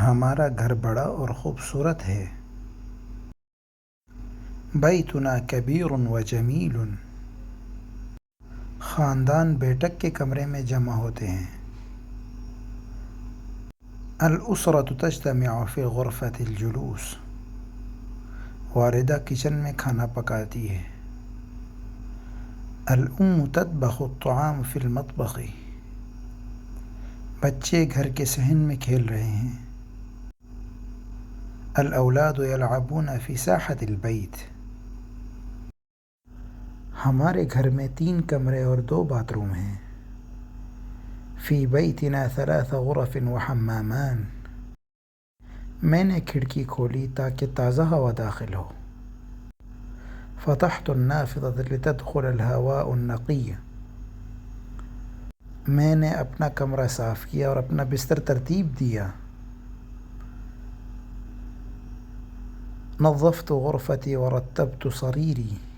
ہمارا گھر بڑا اور خوبصورت ہے۔ بیتنا کبیر و جمیل۔ خاندان بیٹھک کے کمرے میں جمع ہوتے ہیں۔ الاسرة تجتمع فی غرفة الجلوس۔ والدہ کچن میں کھانا پکاتی ہے۔ الام تطبخ الطعام فی المطبخ۔ بچے گھر کے صحن میں کھیل رہے ہیں۔ الاولاد یلعبون فی ساحة البیت۔ ہمارے گھر میں 3 کمرے اور 2 باتھ روم ہیں۔ فی بیتنا 3 غرف و حمامان۔ میں نے کھڑکی کھولی تاکہ تازہ ہوا داخل ہو۔ فتحت النافذة لتدخل الهواء النقی۔ میں نے اپنا کمرہ صاف کیا اور اپنا بستر ترتیب دیا۔ نظفت غرفتي ورتبت سريري۔